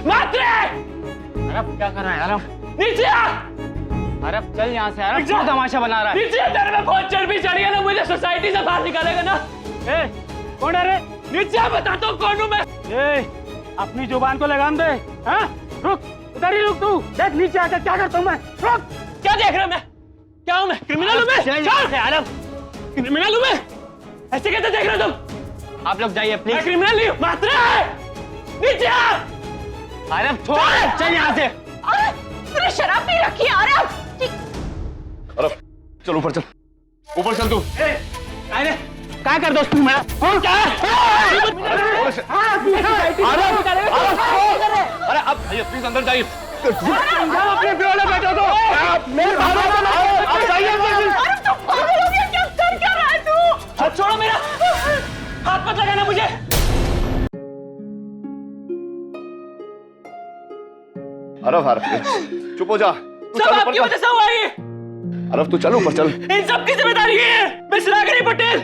मात्रे! अरब क्या कर रहा है अरब? नीचे आ! अरब चल यहाँ से अरब, क्यों तमाशा बना रहा है? नीचे तेरे में बहुत चर्बी चढ़ी है ना, मुझे सोसाइटी से बाहर निकालेगा ना। ए, कौन है रे? नीचे बताता हूँ कौन हूँ मैं। ए, अपनी जुबान को लगाम दे। हाँ? रुक, उधर ही रुक तू। देख नीचे आकर क्या करता हूँ मैं। रुक। क्या देख रहा मैं? क्या हूँ मैं? क्रिमिनल हूँ मैं? चल अरब, क्रिमिनल हूँ मैं? ऐसे कैसे देख रहे हो तुम? आप लोग जाइए मैं प्लीज। क्रिमिनल नहीं हूँ। मात्रे! नीचे आ! अरब छोड़, चल यहाँ से। तूने शराब पी रखी है अरब। अरब चल ऊपर चल, ऊपर चल तू। अरे क्या कर दोस्त तू मेरा? कौन क्या है? अरे अब भैया प्लीज अंदर जाइए। अपने पियोले बैठो तो। आप जाइए हाथ छोड़ो मेरा! हाथ मत लगाना मुझे! अरब हार चुप हो जा। तू सब चल ऊपर आपकी चल। वजह से हुआ ये! अरब तू चल ऊपर चल। इन सब की जिम्मेदारी ये है! मिस्टर आगरी पटेल!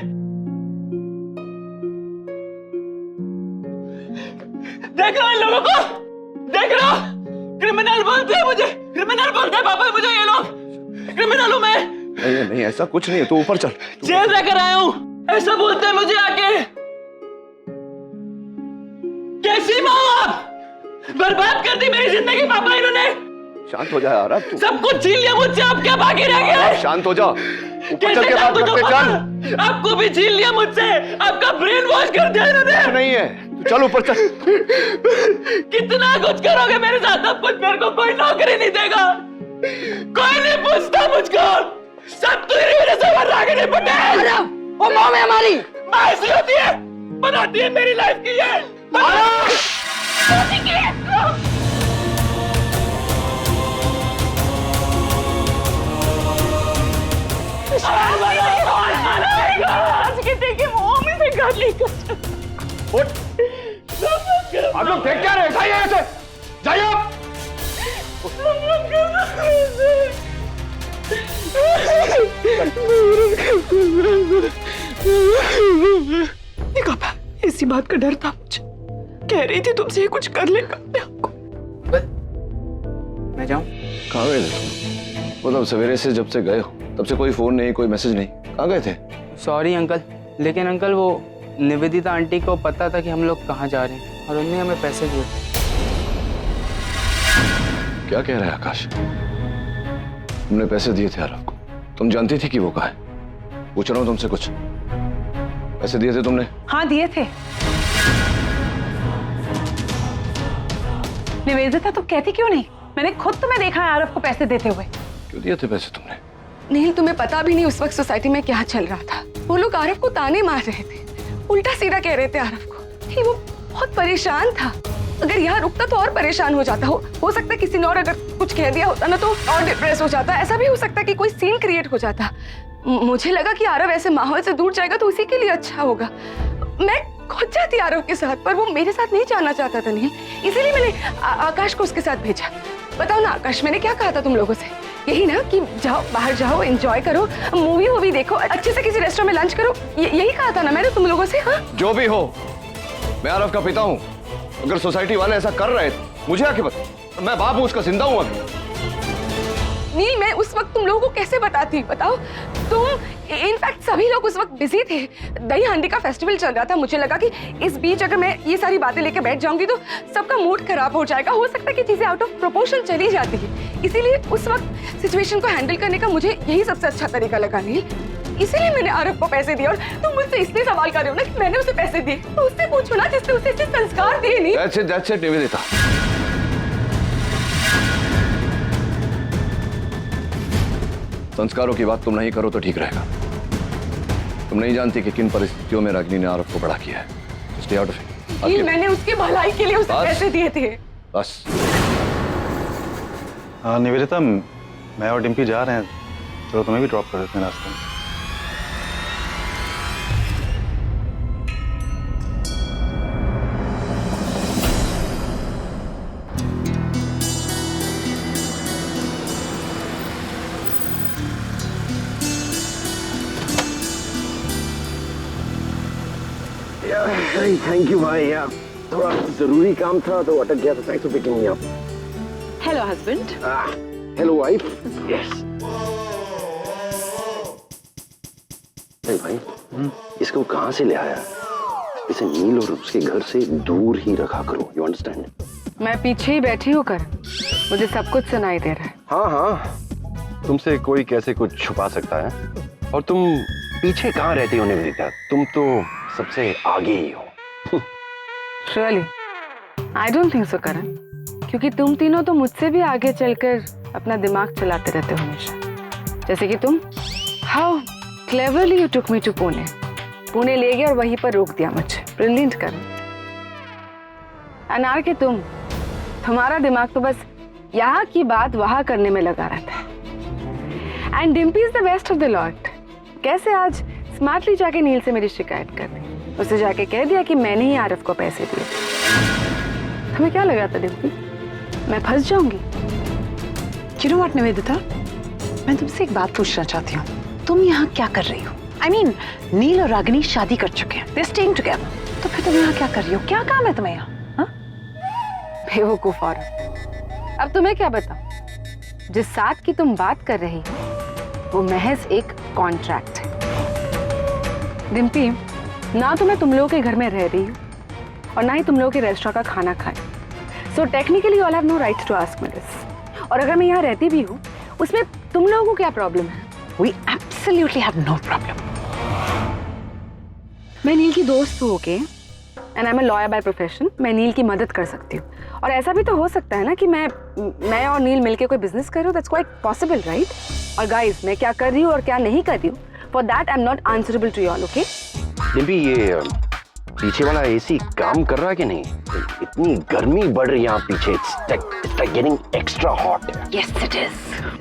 देख रहे हो इन लोगों को? देख रहे हो? क्रिमिनल बोलते हैं मुझे! क्रिमिनल बोलते हैं पापा मुझे ये लोग! क्रिमिनल हूं मैं! नहीं नहीं ऐसा कुछ नहीं है, तू ऊपर चल। जेल रहकर आया हूं! ऐसा बोलते हैं मुझे आके! कैसी माँ हो आप? बर्बाद कर दी मेरी जिंदगी पापा इन्होंने! शांत हो जा अरब तू। सब कुछ छीन लिया मुझसे, आप क्या बाकी रह गए? शांत हो जा, ऊपर कैसे चल के बात शांत हो करते जाऊं चल। पापा? आपको भी छीन लिया मुझसे, आपका ब्रेन वॉश कर दिया इन्होंने। कुछ नहीं है, तू चल ऊपर चल। कितना कुछ करोगे मेरे साथ, अब कुछ मेरे को कोई नौकरी नहीं देगा, कोई नहीं पूछता मुझको, सब तेरी वजह से मर रहा है पटेल। वो माँ में हमारी माँ ऐसी होती है, बनाती है मेरी लाइफ की ये। आप लोग देख क्या रहे? जाइए ऐसे, जाइए आप। पापा इसी बात का डर था मुझे, कह रही थी तुमसे ये कुछ कर लेगा अपने आप को। मैं जाऊं? कहाँ गए थे तुम? मतलब सवेरे से जब से गए हो तब से कोई फोन नहीं, कोई मैसेज नहीं, कहाँ गए थे? सॉरी अंकल, लेकिन अंकल वो निवेदिता आंटी को पता था कि हम लोग कहाँ जा रहे हैं और उन्होंने हमें पैसे दिए। क्या कह रहा है आकाश? तुमने पैसे दिए थे अरब को, तुम जानती थी कि वो कहाँ है? पूछ रहा हूँ तुमसे कुछ, पैसे दिए थे तुमने? हाँ दिए थे। निवेदिता तो कहती क्यों नहीं? मैंने खुद तुम्हें देखा है आरव को पैसे देते हुए। क्यों दिए थे पैसे तुमने? नील तुम्हें पता भी नहीं उस वक्त सोसाइटी में क्या चल रहा था। वो लोग आरव को ताने मार रहे थे, उल्टा सीधा कह रहे थे आरव को कि वो बहुत परेशान था। अगर यहाँ रुकता तो और परेशान हो जाता। हो सकता है किसी ने और अगर कुछ कह दिया होता ना तो और डिप्रेस हो जाता। ऐसा भी हो सकता है कि कोई सीन क्रिएट हो जाता। मुझे लगा कि आरव ऐसे माहौल से दूर जाएगा तो उसी के लिए अच्छा होगा। मैं खुद जाती आरव के साथ, पर वो मेरे साथ नहीं जाना चाहता था नील, इसीलिए मैंने आकाश को उसके साथ भेजा। बताओ ना आकाश, मैंने क्या कहा था तुम लोगों से? यही ना कि जाओ बाहर जाओ, एंजॉय करो, मूवी देखो, अच्छे से किसी रेस्टोरेंट में लंच करो, यही कहा था ना मैंने तुम लोगों से? हाँ जो भी हो, मैं आरव का पिता हूँ। अगर सोसाइटी वाले ऐसा कर रहे थे मुझे आके बता, मैं बाप हूँ उसका, जिंदा हूँ अभी। नील मैं उस वक्त तुम लोगों को कैसे बताती? बताओ तुम, इनफैक्ट सभी लोग उस वक्त बिजी थे, दही हांडी का फेस्टिवल चल रहा था। मुझे लगा कि इस बीच अगर मैं ये सारी बातें लेके बैठ जाऊंगी तो सबका मूड खराब हो जाएगा, हो सकता है कि चीजें आउट ऑफ प्रोपोर्शन चली जाती है। इसीलिए उस वक्त सिचुएशन को हैंडल करने का मुझे यही सबसे अच्छा तरीका लगा नील, इसीलिए मैंने आरव को पैसे दिए। और तुम मुझसे इसलिए सवाल कर रहे हो ना कि मैंने उसे पैसे दिए, तो उससे पूछो ना जिसने उसे ऐसे संस्कार दिए। नहीं That's it, निवेदिता। संस्कारों की बात तुम नहीं करो तो ठीक रहेगा। तुम नहीं जानती कि किन परिस्थितियों में रागिनी ने आरव को बड़ा किया है। Stay out of it। मैंने उसकी भलाई के लिए उसे पैसे दिए थे। बस। हाँ निवेदिता, मैं और डिम्पी जा रहे हैं, चलो तुम्हें भी ड्रॉप कर देते हैं रास्ते में। थैंक यू भाई यार, थोड़ा जरूरी काम था तो अटक गया, तो thanks for picking me up. Hello husband. Hello wife. Yes. भाई इसको कहाँ से ले आया? इसे नील और उसके घर से दूर ही रखा करो, यू अंडरस्टैंड? मैं पीछे ही बैठी हूँ कर, मुझे सब कुछ सुनाई दे रहा है। हाँ हाँ, तुमसे कोई कैसे कुछ छुपा सकता है? और तुम पीछे कहाँ रहती हो निवेदिता? तुम तो सबसे आगे ही हो। Really? I don't think so करण, क्योंकि तुम तीनों तो मुझसे भी आगे चलकर अपना दिमाग चलाते रहते हो हमेशा। जैसे कि तुम, How cleverly you took me to Pune. Pune ले गया और वहीं पर रोक दिया मुझे। Brilliant करण। अनार के तुम्हारा दिमाग तो बस यहाँ की बात वहाँ करने में लगा रहता है। And Dimpy is the best of the lot। कैसे आज स्मार्टली जाके नील से मेरी शिकायत कर दी, उसे जाके कह दिया कि मैंने ही आरफ को पैसे दिए। तुम्हें क्या लगा था डिम्पी, मैं फंस जाऊंगी? You know what, निवेदिता, मैं तुमसे एक बात पूछना चाहती हूँ। तुम यहाँ क्या कर रही हो? I mean, नील और रागिनी शादी कर चुके हैं, they're staying together। तो फिर तुम यहाँ क्या कर रही हो? क्या काम है तुम्हें यहाँ? हाँ? बेवकूफ औरत, अब तुम्हें क्या बताऊं? जिस साथ की तुम बात कर रही हो वो महज एक कॉन्ट्रैक्ट है। डिम्पी, ना तो मैं तुम लोगों के घर में रह रही हूँ और ना ही तुम लोगों के रेस्टोरेंट का खाना खाए। So technically all have no rights to ask me this. और अगर मैं यहाँ रहती भी हूँ, उसमें तुम लोगों को क्या प्रॉब्लम है? We absolutely have no problem। मैं नील की दोस्त हूँ, okay, and I am a lawyer by profession. मैं नील की मदद कर सकती हूँ, और ऐसा भी तो हो सकता है ना कि मैं और नील मिलके कोई बिजनेस कर रहे हो। That's quite possible, right? और गाइस, मैं क्या कर रही हूँ और क्या नहीं कर रही हूँ, for that I am not answerable to you all, okay? Dimpy, ये पीछे वाला एसी काम कर रहा है कि नहीं? इतनी गर्मी बढ़ रही है यहाँ पीछे, it's like getting extra hot। Yes, it is।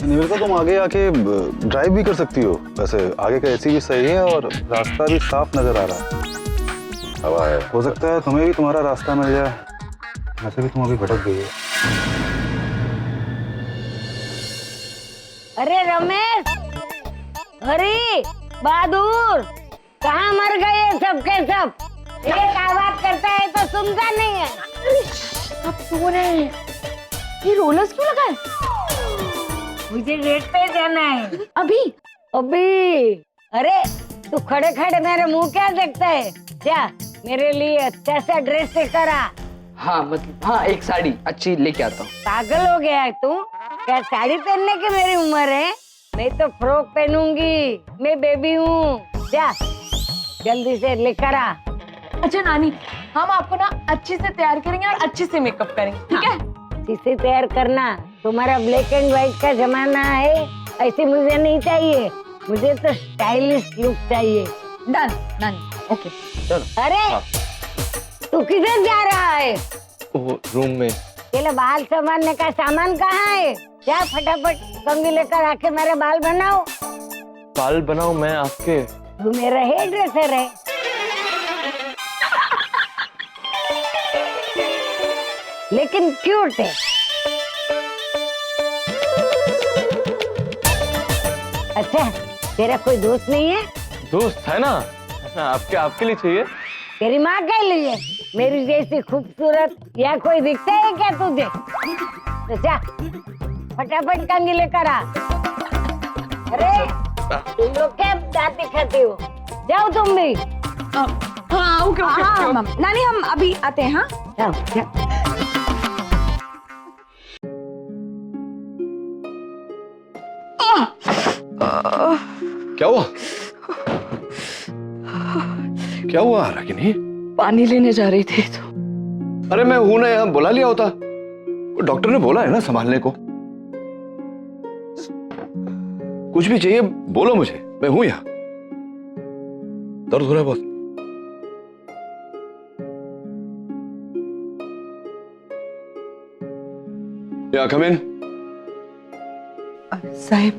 Nivedita, तुम आगे आके ड्राइव भी कर सकती हो। वैसे आगे का एसी भी सही है और रास्ता भी साफ नजर आ रहा है। हवा है, हो सकता है तुम्हें भी तुम्हारा रास्ता मिल जाए। वैसे भी तुम अभी भटक गई है। अरे रमेश, अरे बहादुर, कहाँ मर गए सब के सब? एक आवाज करता है तो सुनता नहीं है। सब सो रहे हैं। ये रोलर्स क्यों लगा है? मुझे गेट पे जाना है। अभी? अभी? अरे तू खड़े खड़े मेरे मुंह क्या देखता है? क्या मेरे लिए अच्छा सा ड्रेस लेकर आ। हाँ मतलब हाँ, एक साड़ी अच्छी लेके आता हूँ। पागल हो गया है तू? क्या साड़ी पहनने की मेरी उम्र है? मैं तो फ्रॉक पहनूंगी, मैं बेबी हूँ। जा जल्दी से लेकर आ। अच्छा नानी, हम आपको ना अच्छे से तैयार करेंगे और अच्छे से मेकअप करेंगे, ठीक है? इसे तैयार करना, तुम्हारा ब्लैक एंड व्हाइट का जमाना है, ऐसे मुझे नहीं चाहिए। मुझे तो स्टाइलिश लुक चाहिए। डन नानी, ओके। अरे तू किधर जा रहा है? वो रूम में। तेरे बाल संभालने का सामान कहाँ है? जा फटाफट कंघी लेकर आके मेरे बाल बनाओ। बाल बनाओ मैं आपके? तू मेरा हेयर ड्रेसर है। लेकिन क्यूट है। अच्छा, तेरा कोई दोस्त नहीं है? दोस्त है ना, आपके लिए चाहिए। तेरी माँ के लिए? मेरी जैसी खूबसूरत या कोई दिखता है क्या तुझे? तो जा फटाफट कंघी लेकर आ। अरे तुम लोग क्या दांत दिखाते हो? जाओ तुम भी। हाँ ओके ओके। नानी हम अभी आते हैं। हाँ जाओ जाओ। क्या हुआ? क्या हुआ रागिनी? पानी लेने जा रही थी तो। अरे मैं हूं ना, यहाँ बुला लिया होता। डॉक्टर ने बोला है ना संभालने को। कुछ भी चाहिए बोलो मुझे, मैं हूं यहाँ। दर्द हो रहा है बहुत। या कम इन। साहिब,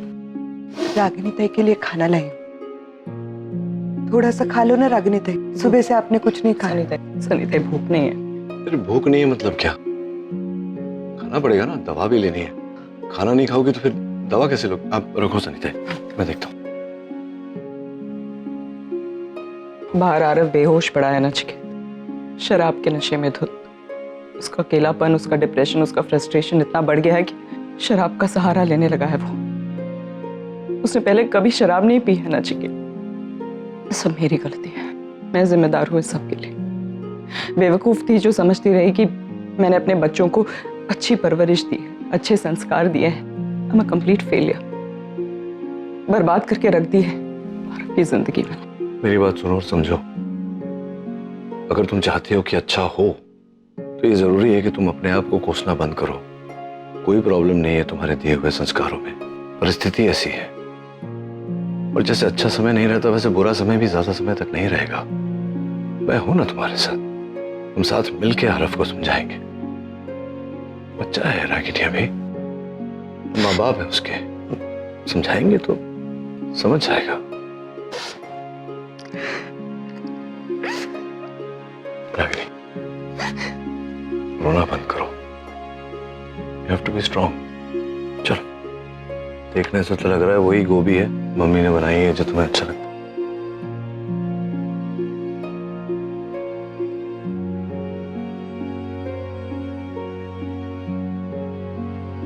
रागिनी ताई के लिए खाना लाई। थोड़ा सा खा लो ना रागिनी ताई, सुबह से आपने कुछ नहीं खाया। सनी ताई भूख नहीं है। तेरी भूख नहीं है मतलब क्या? खाना पड़ेगा ना, दवा भी लेनी है। खाना नहीं खाओगे तो फिर दवा कैसे लोगे? आप रखो सनी, मैं देखता हूँ। बाहर आरव बेहोश पड़ा है नच के। शराब के नशे में धुत। उसका अकेलापन, उसका डिप्रेशन, उसका फ्रस्ट्रेशन इतना बढ़ गया है कि शराब का सहारा लेने लगा है वो। उसने पहले कभी शराब नहीं पी है ना चिकी। सब मेरी गलती है, मैं जिम्मेदार हूँ इस सब के लिए। बेवकूफ थी जो समझती रही कि मैंने अपने बच्चों को अच्छी परवरिश दी, अच्छे संस्कार दिए हैं। I'm a complete failure। बर्बाद करके रख दी है अपनी जिंदगी में। मेरी बात सुनो और समझो। अगर तुम चाहती हो कि अच्छा हो तो ये जरूरी है कि तुम अपने आप को कोसना बंद करो। कोई प्रॉब्लम नहीं है तुम्हारे दिए हुए संस्कारों में, परिस्थिति ऐसी है। और जैसे अच्छा समय नहीं रहता वैसे बुरा समय भी ज्यादा समय तक नहीं रहेगा। मैं हूं ना तुम्हारे साथ, हम साथ मिलके आरफ को समझाएंगे। बच्चा है रागिनी, अभी माँ बाप है उसके, समझाएंगे तो समझ जाएगा। रागिनी, रोना बंद करो। You have to be strong। चलो, देखने से तो लग रहा है वही गोभी है मम्मी ने बनाई है जो तुम्हें अच्छा लगता है।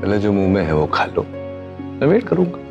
पहले जो मुंह में है वो खा लो, मैं वेट करूंगा।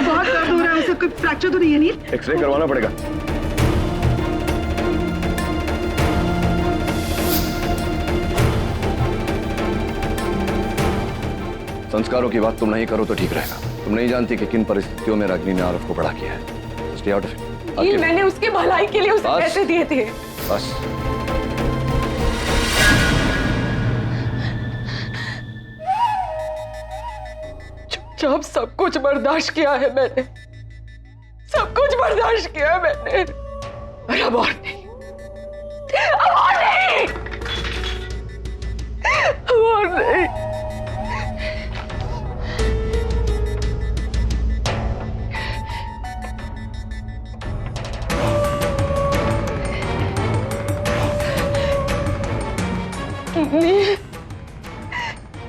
बहुत दर्द हो रहा है, ऐसे कोई फ्रैक्चर तो नहीं है नील? एक्सरे करवाना पड़ेगा। संस्कारों की बात तुम नहीं करो तो ठीक रहेगा। तुम नहीं जानती कि किन परिस्थितियों में रागिनी ने आरफ को बड़ा किया है। Stay out of it। ये मैंने उसके भलाई के लिए उसे बस। पैसे दिए थे। बस। चुपचाप सब कुछ बर्दाश्त किया है मैंने, सब कुछ बर्दाश्त किया है मैंने। और अब और नहीं, अब और नहीं, अब और नहीं।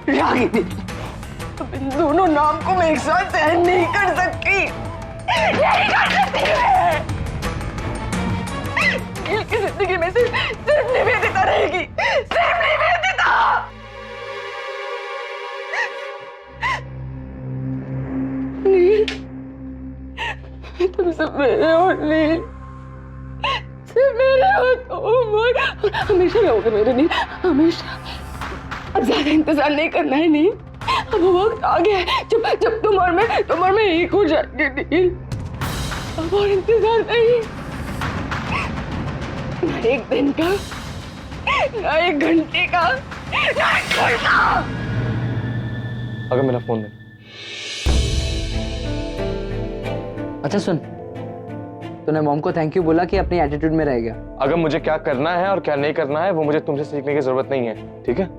रागिनी, अब इन दोनों नाम को मैं एक साथ सहन नहीं कर सकती, नहीं कर सकती मैं। नील की जिंदगी में सिर्फ निवेदिता रहेगी, सिर्फ निवेदिता। नील, तुम सब मेरे हो नील, सिर्फ मेरे हो तुम, हमेशा रहोगे मेरे नील, हमेशा। अब ज्यादा इंतजार नहीं करना है नील, अब वो वक्त आ गया है जब तुम और मैं एक हो जाएंगे नील। अब और इंतजार नहीं, ना एक दिन का, ना एक घंटे का, ना एक पल का। अगर मेरा फोन दे। अच्छा सुन, तूने मॉम को थैंक यू बोला कि अपनी एटीट्यूड में रह गया। अगर मुझे क्या करना है और क्या नहीं करना है वो मुझे तुमसे सीखने की जरूरत नहीं है, ठीक है?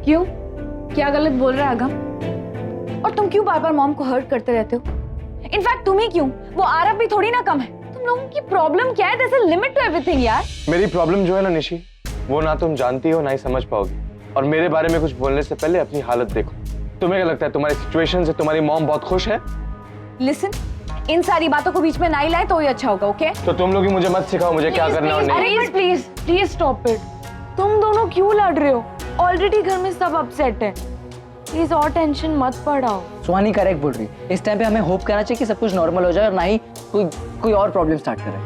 क्यों? क्या गलत बोल रहा है अगम? और तुम क्यों बार बार मॉम को हर्ट करते रहते हो? इनफैक्ट तुम ही क्यों, वो आरव भी थोड़ी ना कम है। तुम लोगों की प्रॉब्लम क्या है? There's a limit to everything यार। मेरी प्रॉब्लम जो है ना निशी, वो ना तुम जानती हो ना ही समझ पाओगी। और मेरे बारे में कुछ बोलने से पहले अपनी हालत देखो। तुम्हें क्या लगता है तुम्हारी सिचुएशन से तुम्हारी मॉम बहुत खुश है? लिसन, इन सारी बातों को बीच में ना ही लाए तो ही अच्छा होगा, ओके? तो तुम लोग ही मुझे मत सिखाओ मुझे क्या करना और नहीं। Please please please stop it. तुम दोनों क्यों लड़ रहे हो? ऑलरेडी घर में सब अपसेट है, प्लीज और टेंशन मत बढ़ाओ। सुहानी करेक्ट बोल रही है। इस टाइम पे हमें होप करना चाहिए कि सब कुछ नॉर्मल हो जाए और ना ही कोई और प्रॉब्लम स्टार्ट करे।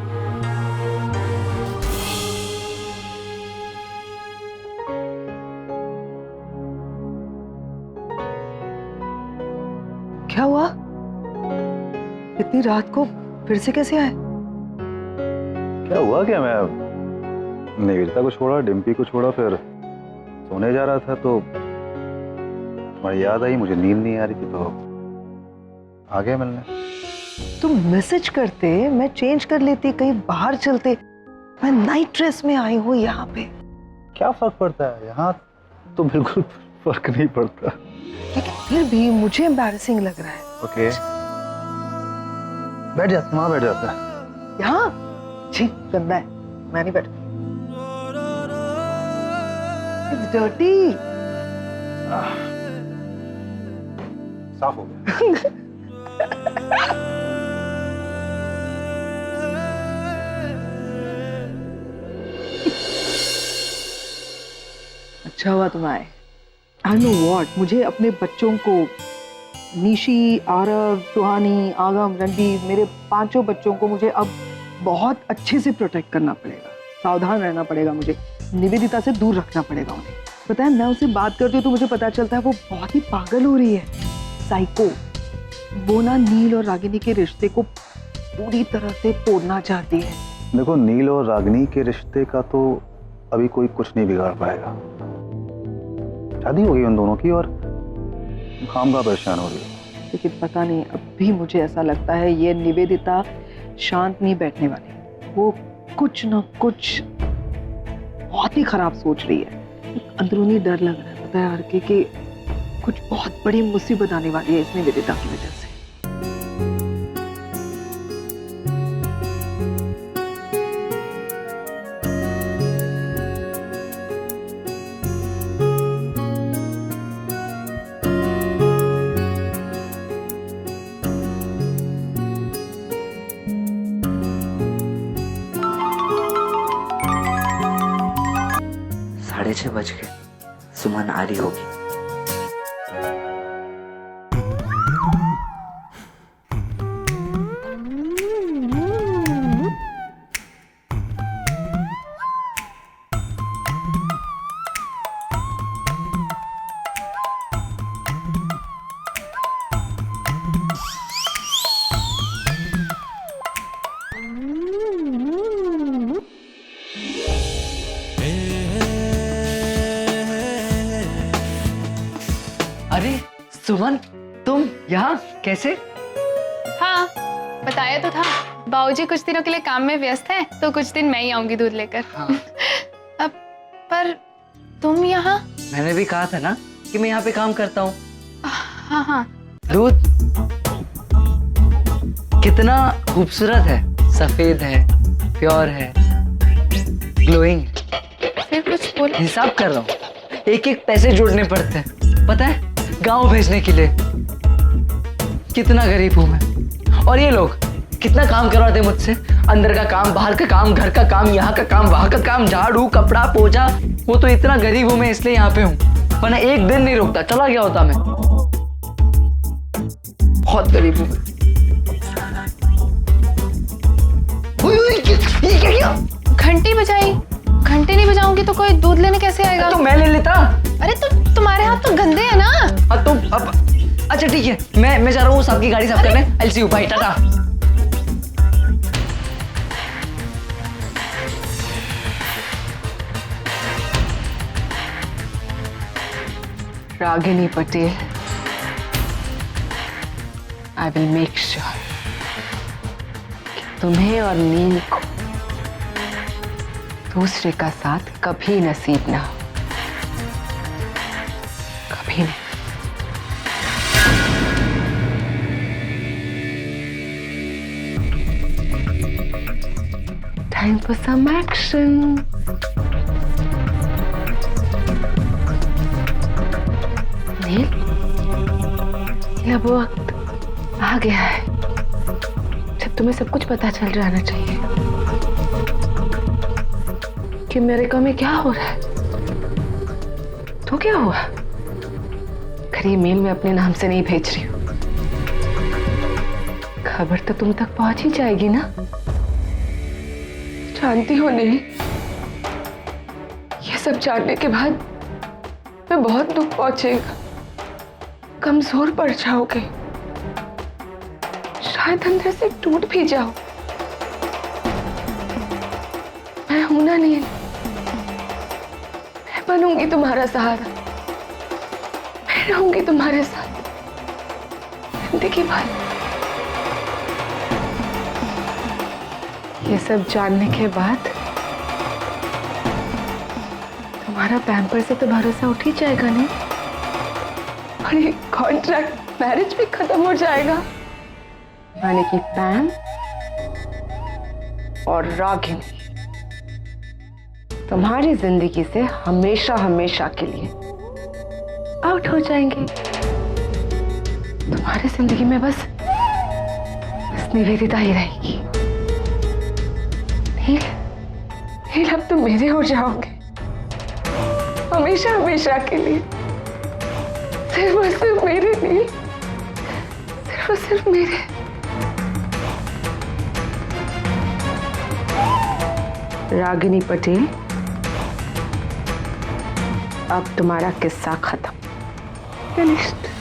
क्या हुआ? इतनी रात को फिर से कैसे आए? क्या हुआ? क्या मैं निवेदिता को छोड़ा, डिम्पी को छोड़ा, फिर सोने जा रहा था तो तुम्हारी याद आई, मुझे नींद नहीं आ रही थी तो आ गया मिलने। तुम मैसेज करते, मैं चेंज कर लेती, कहीं बाहर चलते। मैं नाइट ड्रेस में आई हूँ यहाँ पे। क्या फर्क पड़ता है, यहाँ तो बिल्कुल फर्क नहीं पड़ता। लेकिन फिर भी मुझे एम्बैरेसिंग लग रहा है। ओके, बैठ जाते, वहां बैठ जाते हैं। यहाँ छी गंदा है, मैं नहीं बैठ। It's dirty. साफ हो गया। अच्छा हुआ तुम आए। आई नो वॉट, मुझे अपने बच्चों को, निशी, आरव, सुहानी, आगम, रणबीर, मेरे 5 बच्चों को मुझे अब बहुत अच्छे से प्रोटेक्ट करना पड़ेगा, सावधान रहना पड़ेगा, मुझे निवेदिता से दूर रखना पड़ेगा उन्हें। पता है, मैं उससे बात करती हूँ तो मुझे पता चलता है वो बहुत ही पागल हो रही है, साइको। वो ना नील और रागिनी के रिश्ते को पूरी तरह से तोड़ना चाहती है। देखो, नील और रागिनी के रिश्ते का तो अभी कोई कुछ नहीं बिगाड़ पाएगा। शादी हो गई उन दोनों की और खामखा परेशान हो रही है। लेकिन पता नहीं, अब भी मुझे ऐसा लगता है ये निवेदिता शांत नहीं बैठने वाली। वो कुछ ना कुछ बहुत ही खराब सोच रही है। एक अंदरूनी डर लग रहा है, पता है आरके, कि कुछ बहुत बड़ी मुसीबत आने वाली है इस निवेदिता की वजह से। साढ़े 6 बज गए, सुमन आ रही होगी। अरे सुमन, तुम यहाँ कैसे? हाँ, बताया तो था। बाबूजी कुछ दिनों के लिए काम में व्यस्त हैं, तो कुछ दिन मैं ही आऊंगी दूध लेकर। हाँ। अब पर तुम यहाँ? मैंने भी कहा था ना कि मैं यहाँ पे काम करता हूँ। हाँ हाँ। दूध कितना खूबसूरत है, सफेद है, प्योर है, ग्लोइंग। फिर कुछ बोलो। हिसाब कर रहा हूँ, एक एक पैसे जोड़ने पड़ते हैं, पता है, गांव भेजने के लिए। कितना गरीब हूं मैं, और ये लोग कितना काम करवाते मुझसे। अंदर का काम, बाहर का काम, घर का काम, यहाँ का काम, वहां का काम, झाड़ू, कपड़ा, पोछा। वो तो इतना गरीब हूं मैं, इसलिए यहाँ पे हूँ, वरना एक दिन नहीं रुकता, चला गया होता मैं। बहुत गरीब हूँ। ये क्या किया? घंटी बजाई। घंटी नहीं बजाऊंगी तो कोई दूध लेने कैसे आएगा? तो मैं ले लेता। अरे तो तुम्हारे हाथ तो गंदे हैं ना। हाँ तो अब अच्छा ठीक है, मैं जा रहा हूँ सबकी गाड़ी साफ करने। I'll see you, bye, Tata. Ragini Patel, I will make sure कि तुम्हें और नील को दूसरे का साथ कभी नसीब ना हो, कभी नहीं। Time for some action. नील, ये अब वक्त आ गया है जब तुम्हें सब कुछ पता चल जाना चाहिए कि मेरे काम में क्या हो रहा है। तो क्या हुआ? खैर ये मेल मैं अपने नाम से नहीं भेज रही हूँ, खबर तो तुम तक पहुंच ही जाएगी ना। जानती हो नहीं, ये सब जानने के बाद मैं बहुत दुख पहुंचेगा, कमजोर पड़ जाओगे, शायद अंदर से टूट भी जाओ। मैं हूं ना नील, मैं बनूंगी तुम्हारा सहारा, मैं रहूंगी तुम्हारे साथ जिंदगी भर। ये सब जानने के बाद तुम तुम्हारा पैम्पर से तो भरोसा उठ ही जाएगा नहीं, और ये कॉन्ट्रैक्ट मैरिज भी खत्म हो जाएगा। यानी कि पैम और रागिनी तुम्हारी जिंदगी से हमेशा हमेशा के लिए आउट हो जाएंगे। तुम्हारी जिंदगी में बस निवेदिता ही रहेगी। नील, नील अब तुम मेरे हो जाओगे हमेशा हमेशा के लिए। सिर्फ और सिर्फ मेरे नील, सिर्फ और सिर्फ मेरे। रागिनी पटेल, अब तुम्हारा किस्सा खत्म, फिनिश्ड।